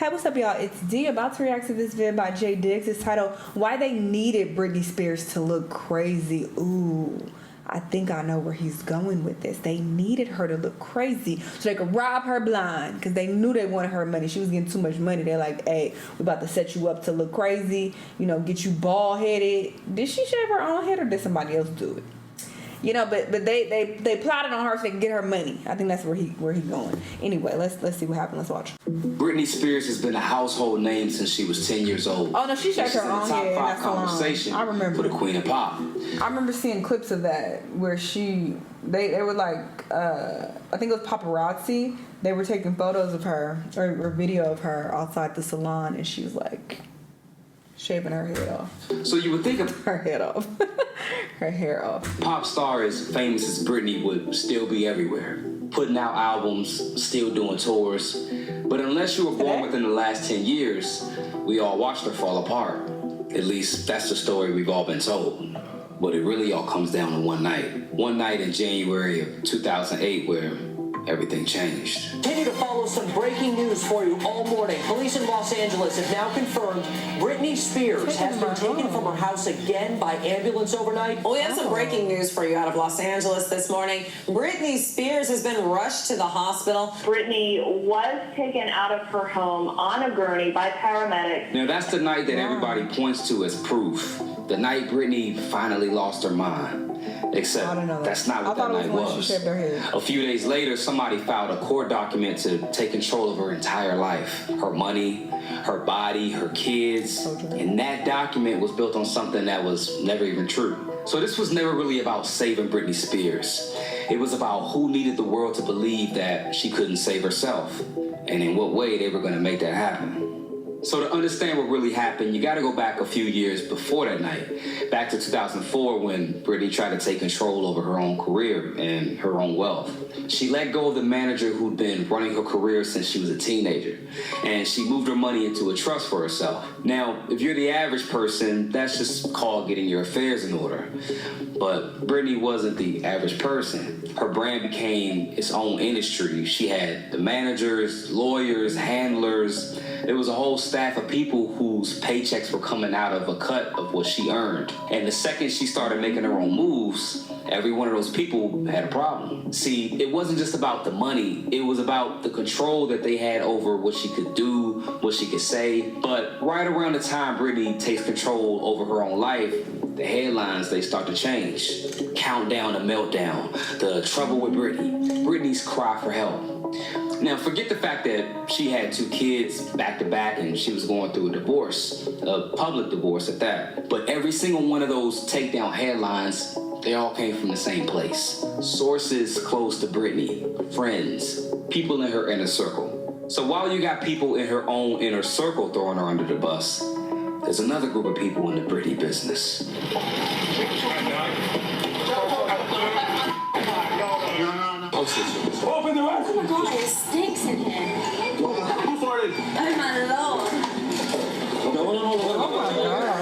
Hey, what's up, y'all? It's D, about to react to this video by J Diggs. It's titled, Why They Needed Britney Spears to Look Crazy. Ooh, I think I know where he's going with this. They needed her to look crazy so they could rob her blind because they knew they wanted her money. She was getting too much money. They're like, hey, we about to set you up to look crazy, you know, get you bald-headed. Did she shave her own head or did somebody else do it? You know, but they plotted on her so they could get her money. I think that's where he going. Anyway, let's see what happened. Let's watch. Britney Spears has been a household name since she was 10 years old. Oh no, she shaved her own head. Top 5 conversation. I remember for the Queen of Pop. I remember seeing clips of that where they were like I think it was paparazzi. They were taking photos of her or video of her outside the salon, and she was like shaving her head off. So you would think of her head off. Her hair off. Pop star as famous as Britney would still be everywhere, putting out albums, still doing tours. But unless you were born within the last 10 years, we all watched her fall apart. At least that's the story we've all been told. But it really all comes down to one night. One night in January of 2008 where everything changed. Continue to follow some breaking news for you all morning. Police in Los Angeles have now confirmed Britney Spears has been taken from her house again by ambulance overnight. Well, we have some breaking news for you out of Los Angeles this morning. Britney Spears has been rushed to the hospital. Britney was taken out of her home on a gurney by paramedics. Now that's the night that everybody points to as proof. The night Britney finally lost her mind. Except that's not what that night was. A few days later, somebody filed a court document to take control of her entire life. Her money, her body, her kids. And that document was built on something that was never even true. So this was never really about saving Britney Spears. It was about who needed the world to believe that she couldn't save herself, and in what way they were going to make that happen. So to understand what really happened, you got to go back a few years before that night, back to 2004 when Britney tried to take control over her own career and her own wealth. She let go of the manager who'd been running her career since she was a teenager, and she moved her money into a trust for herself. Now, if you're the average person, that's just called getting your affairs in order. But Britney wasn't the average person. Her brand became its own industry. She had the managers, lawyers, handlers. There was a whole staff of people whose paychecks were coming out of a cut of what she earned. And the second she started making her own moves, every one of those people had a problem. See, it wasn't just about the money. It was about the control that they had over what she could do, what she could say. But right around the time Britney takes control over her own life, the headlines, they start to change. Countdown to meltdown, the trouble with Britney, Britney's cry for help. Now, forget the fact that she had 2 kids back to back and she was going through a divorce, a public divorce at that. But every single one of those takedown headlines, they all came from the same place. Sources close to Britney, friends, people in her inner circle. So while you got people in her own inner circle throwing her under the bus, there's another group of people in the Britney business. Open the door! Oh my God, it stinks in here. Who farted? Oh my Lord. Oh my God.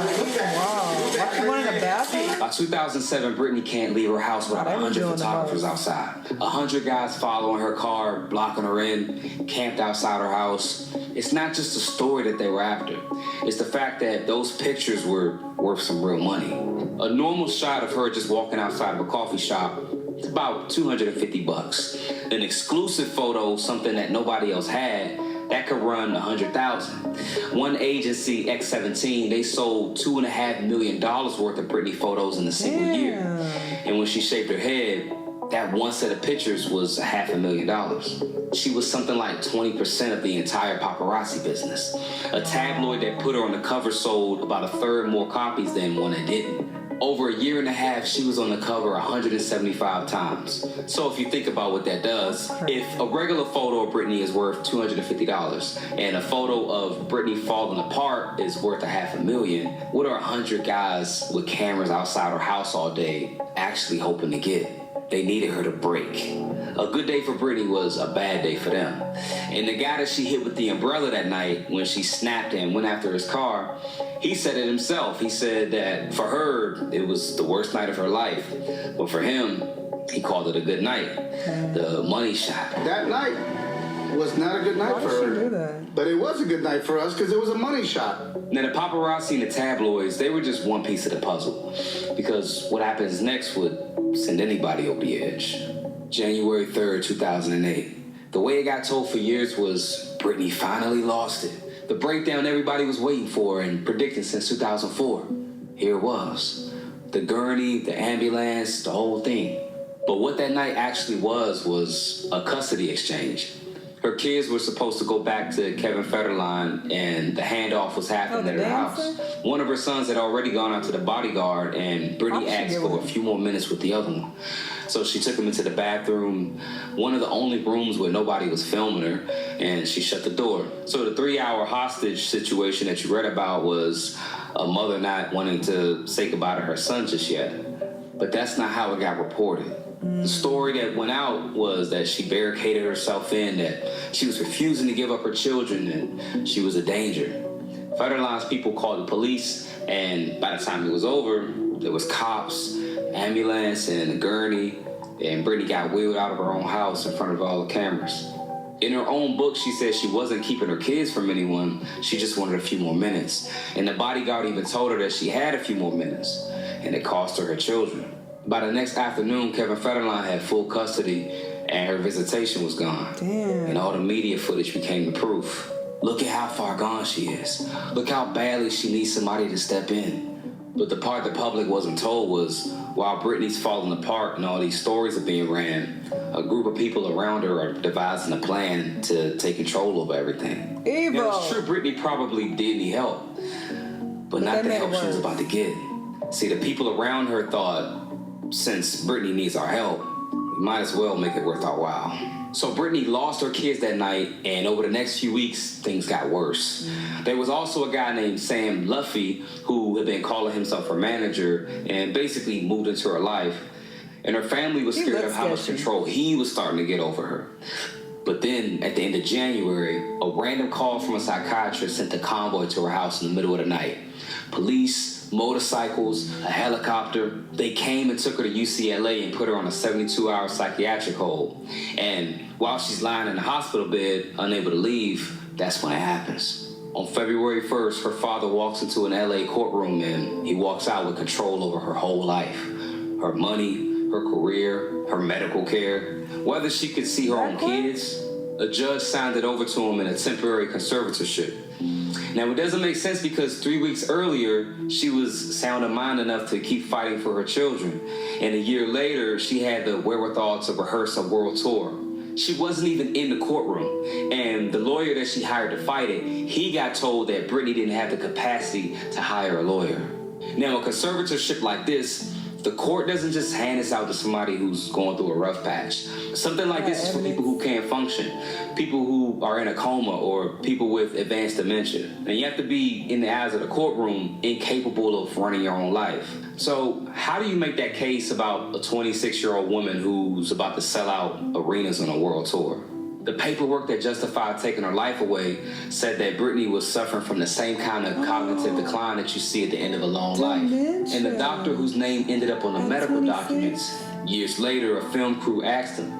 Wow. Like she went in the bathroom? By 2007, Britney can't leave her house without 100 photographers outside. 100 guys following her car, blocking her in, camped outside her house. It's not just the story that they were after. It's the fact that those pictures were worth some real money. A normal shot of her just walking outside of a coffee shop, it's about $250. An exclusive photo, something that nobody else had, that could run $100,000. One agency, X17, they sold $2.5 million worth of Britney photos in a single year. And when she shaved her head, that one set of pictures was $500,000. She was something like 20% of the entire paparazzi business. A tabloid that put her on the cover sold about 1/3 more copies than one that didn't. Over a year and a half, she was on the cover 175 times. So if you think about what that does, if a regular photo of Britney is worth $250 and a photo of Britney falling apart is worth $500,000, what are 100 guys with cameras outside her house all day actually hoping to get? They needed her to break. A good day for Britney was a bad day for them. And the guy that she hit with the umbrella that night when she snapped and went after his car, he said it himself. He said that for her, it was the worst night of her life. But for him, he called it a good night. The money shot. That night, was not a good night for her. Do that? But it was a good night for us because it was a money shot. Now, the paparazzi and the tabloids, they were just one piece of the puzzle. Because what happens next would send anybody over the edge. January 3rd, 2008. The way it got told for years was Britney finally lost it. The breakdown everybody was waiting for and predicting since 2004. Here it was. The gurney, the ambulance, the whole thing. But what that night actually was a custody exchange. Her kids were supposed to go back to Kevin Federline, and the handoff was happening at her house. One of her sons had already gone out to the bodyguard, and Britney asked for a few more minutes with the other one. So she took him into the bathroom, one of the only rooms where nobody was filming her, and she shut the door. So the 3-hour hostage situation that you read about was a mother not wanting to say goodbye to her son just yet. But that's not how it got reported. The story that went out was that she barricaded herself in, that she was refusing to give up her children, and she was a danger. Federline's people called the police, and by the time it was over, there was cops, ambulance, and a gurney, and Britney got wheeled out of her own house in front of all the cameras. In her own book, she said she wasn't keeping her kids from anyone, she just wanted a few more minutes. And the bodyguard even told her that she had a few more minutes, and it cost her children. By the next afternoon, Kevin Federline had full custody, and her visitation was gone. Damn. And all the media footage became the proof. Look at how far gone she is. Look how badly she needs somebody to step in. But the part the public wasn't told was, while Britney's falling apart and all these stories are being ran, a group of people around her are devising a plan to take control over everything. Evil. Now, it's true Britney probably did need help, but not the help she was about to get. See, the people around her thought, since Britney needs our help, we might as well make it worth our while. So Britney lost her kids that night, and over the next few weeks, things got worse. There was also a guy named Sam Luffy who had been calling himself her manager and basically moved into her life. And her family was scared of how much control he was starting to get over her. But then, at the end of January, a random call from a psychiatrist sent a convoy to her house in the middle of the night. Police, motorcycles, a helicopter. They came and took her to UCLA and put her on a 72-hour psychiatric hold. And while she's lying in the hospital bed, unable to leave, that's when it happens. On February 1st, her father walks into an LA courtroom and he walks out with control over her whole life. Her money, her career, her medical care. Whether she could see her own kids, a judge signed it over to him in a temporary conservatorship. Now, it doesn't make sense because 3 weeks earlier, she was sound of mind enough to keep fighting for her children. And a year later, she had the wherewithal to rehearse a world tour. She wasn't even in the courtroom. And the lawyer that she hired to fight it, he got told that Britney didn't have the capacity to hire a lawyer. Now, a conservatorship like this, the court doesn't just hand this out to somebody who's going through a rough patch. Something like this is for people who can't function, people who are in a coma, or people with advanced dementia. And you have to be, in the eyes of the courtroom, incapable of running your own life. So how do you make that case about a 26-year-old woman who's about to sell out arenas on a world tour? The paperwork that justified taking her life away said that Britney was suffering from the same kind of cognitive decline that you see at the end of a long life. And the doctor whose name ended up on the medical documents, years later, a film crew asked him,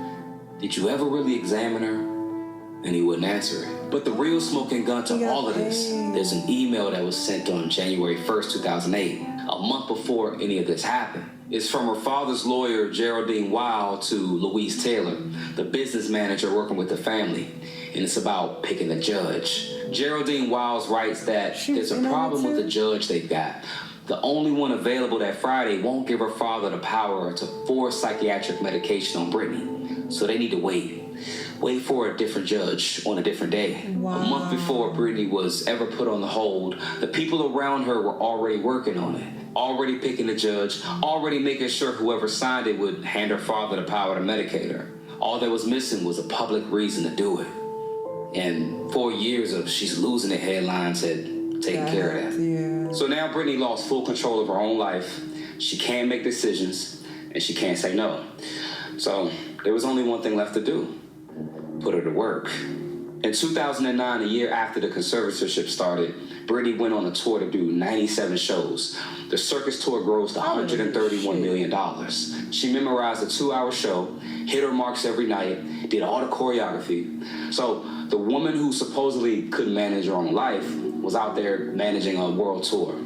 "Did you ever really examine her?" And he wouldn't answer it. But the real smoking gun to all of this, there's an email that was sent on January 1st, 2008, a month before any of this happened. It's from her father's lawyer, Geraldine Weil, to Louise Taylor, the business manager working with the family. And it's about picking a judge. Geraldine Wiles writes that there's a problem with the judge they've got. The only one available that Friday won't give her father the power to force psychiatric medication on Britney. So they need to wait. Wait for a different judge on a different day. Wow. A month before Britney was ever put on the hold, the people around her were already working on it, already picking a judge, already making sure whoever signed it would hand her father the power to medicate her. All that was missing was a public reason to do it. And 4 years of she's losing it headlines had taken care of that. Yeah. So now Britney lost full control of her own life. She can't make decisions, and she can't say no. So there was only one thing left to do. Put her to work. In 2009, a year after the conservatorship started, Britney went on a tour to do 97 shows. The circus tour grossed $131 million. She memorized a 2-hour show, hit her marks every night, did all the choreography. So the woman who supposedly couldn't manage her own life was out there managing a world tour.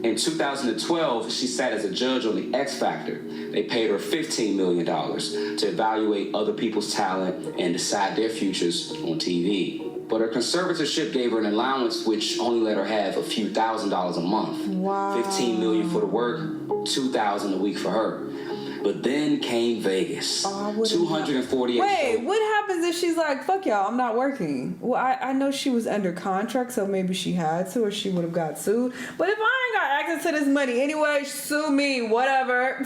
In 2012, she sat as a judge on the X Factor. They paid her $15 million to evaluate other people's talent and decide their futures on TV. But her conservatorship gave her an allowance which only let her have a few $1,000s a month. Wow. $15 million for the work, $2,000 a week for her. But then came Vegas. 248. Wait, what happens if she's like, fuck y'all, I'm not working? Well, I know she was under contract, so maybe she had to, or she would have got sued. But if I ain't got access to this money anyway, sue me, whatever.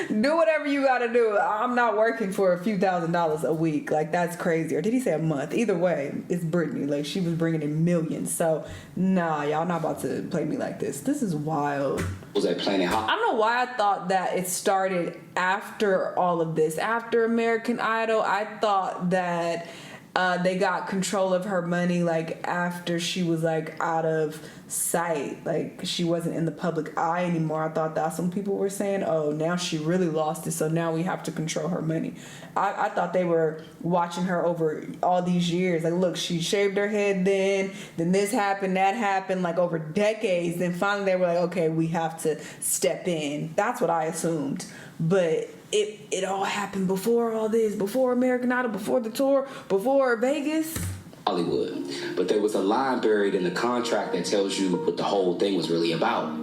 Do whatever you gotta do. I'm not working for a few $1,000s a week. Like, that's crazy. Or did he say a month? Either way, it's Britney. Like, she was bringing in millions. So, nah, y'all not about to play me like this. This is wild. Was that Planet Hot? I don't know why I thought that it started after all of this. After American Idol, I thought that they got control of her money like after she was like out of sight, like she wasn't in the public eye anymore. I thought that's when people were saying, oh, now she really lost it, so now we have to control her money. I thought they were watching her over all these years. Like, look, she shaved her head then this happened, that happened, like over decades. Then finally they were like, okay, we have to step in. That's what I assumed. But it all happened before all this, before American Idol, before the tour, before Vegas. Hollywood. But there was a line buried in the contract that tells you what the whole thing was really about.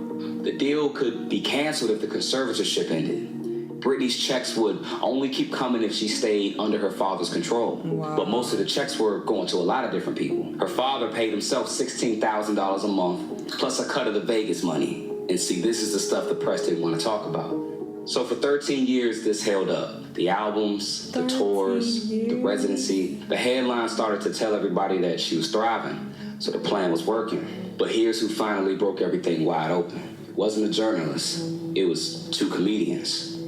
The deal could be canceled if the conservatorship ended. Britney's checks would only keep coming if she stayed under her father's control. Wow. But most of the checks were going to a lot of different people. Her father paid himself $16,000 a month, plus a cut of the Vegas money. And see, this is the stuff the press didn't want to talk about. So for 13 years, this held up. The albums, the tours, the residency. The headlines started to tell everybody that she was thriving, so the plan was working. But here's who finally broke everything wide open. It wasn't a journalist. It was 2 comedians.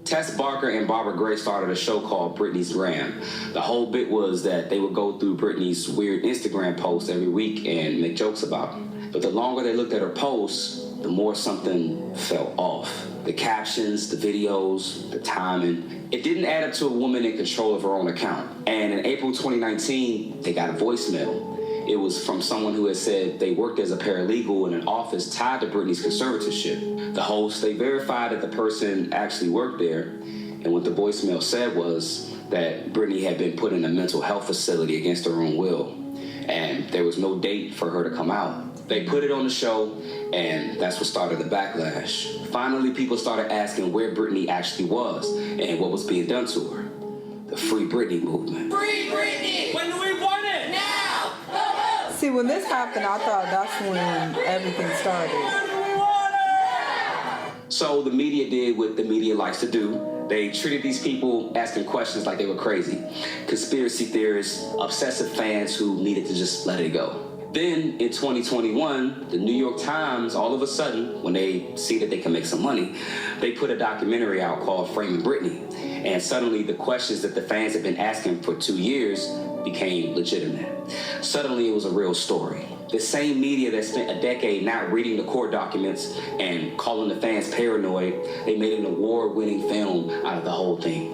Tess Barker and Barbara Gray started a show called Britney's Gram. The whole bit was that they would go through Britney's weird Instagram posts every week and make jokes about them. But the longer they looked at her posts, the more something felt off. The captions, the videos, the timing. It didn't add up to a woman in control of her own account. And in April 2019, they got a voicemail. It was from someone who had said they worked as a paralegal in an office tied to Britney's conservatorship. The host, they verified that the person actually worked there. And what the voicemail said was that Britney had been put in a mental health facility against her own will. And there was no date for her to come out. They put it on the show, and that's what started the backlash. Finally, people started asking where Britney actually was and what was being done to her. The Free Britney movement. Free Britney! When do we want it? Now! See, when this happened, I thought that's when everything started. So the media did what the media likes to do. They treated these people asking questions like they were crazy. Conspiracy theorists, obsessive fans who needed to just let it go. Then in 2021, the New York Times, all of a sudden, when they see that they can make some money, they put a documentary out called Framing Britney. And suddenly the questions that the fans had been asking for 2 years became legitimate. Suddenly it was a real story. The same media that spent a decade not reading the court documents and calling the fans paranoid, they made an award-winning film out of the whole thing.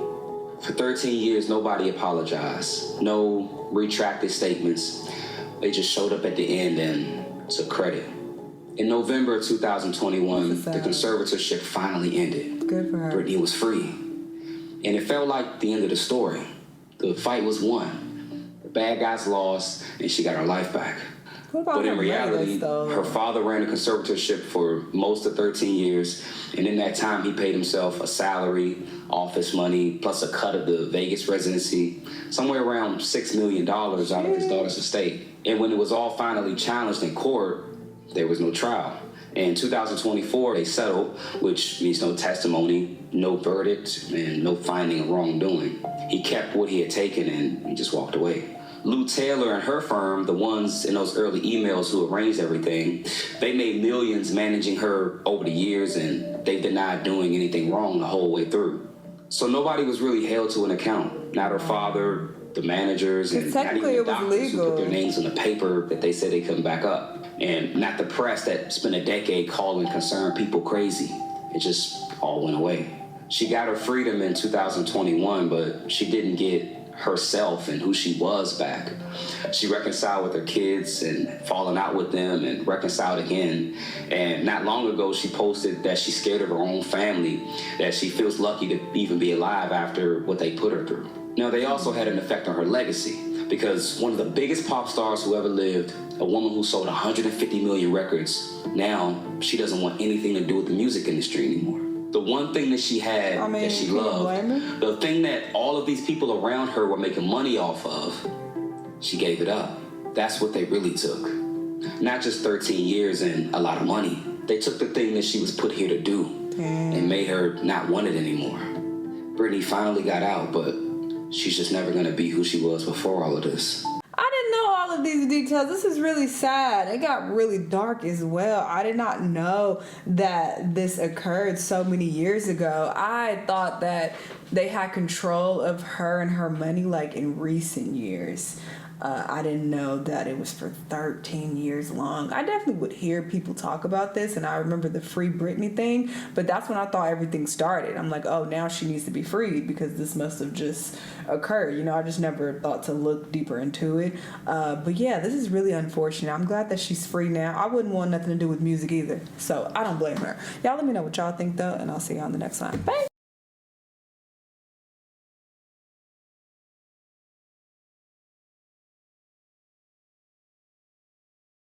For 13 years, nobody apologized. No retracted statements. They just showed up at the end and took credit. In November of 2021, the conservatorship finally ended. Good for her. Britney was free. And it felt like the end of the story. The fight was won. The bad guys lost, and she got her life back. But in reality, her father ran a conservatorship for most of 13 years, and in that time, he paid himself a salary, office money, plus a cut of the Vegas residency, somewhere around $6 million out of his daughter's estate. And when it was all finally challenged in court, there was no trial. In 2024, they settled, which means no testimony, no verdict, and no finding of wrongdoing. He kept what he had taken and he just walked away. Lou Taylor and her firm, the ones in those early emails who arranged everything, they made millions managing her over the years, and they denied doing anything wrong the whole way through. So nobody was really held to an account. Not her father, the managers and not even the doctors who put their names on the paper that they said they couldn't back up. And not the press that spent a decade calling concerned people crazy. It just all went away. She got her freedom in 2021, but she didn't get herself and who she was back. She reconciled with her kids and fallen out with them and reconciled again. And not long ago, she posted that she's scared of her own family, that she feels lucky to even be alive after what they put her through. Now, they also had an effect on her legacy, because one of the biggest pop stars who ever lived, a woman who sold 150 million records, now she doesn't want anything to do with the music industry anymore. The one thing that she had that she loved, the thing that all of these people around her were making money off of, she gave it up. That's what they really took. Not just 13 years and a lot of money. They took the thing that she was put here to do and made her not want it anymore. Britney finally got out, but she's just never gonna be who she was before all of this. I didn't know all of these details. This is really sad. It got really dark as well. I did not know that this occurred so many years ago. I thought that they had control of her and her money like in recent years. I didn't know that it was for 13 years long. I definitely would hear people talk about this, and I remember the Free Britney thing, but that's when I thought everything started. I'm like, oh, now she needs to be freed because this must have just occurred. You know, I just never thought to look deeper into it. But yeah, this is really unfortunate. I'm glad that she's free now. I wouldn't want nothing to do with music either, so I don't blame her. Y'all let me know what y'all think, though, and I'll see y'all on the next time. Bye!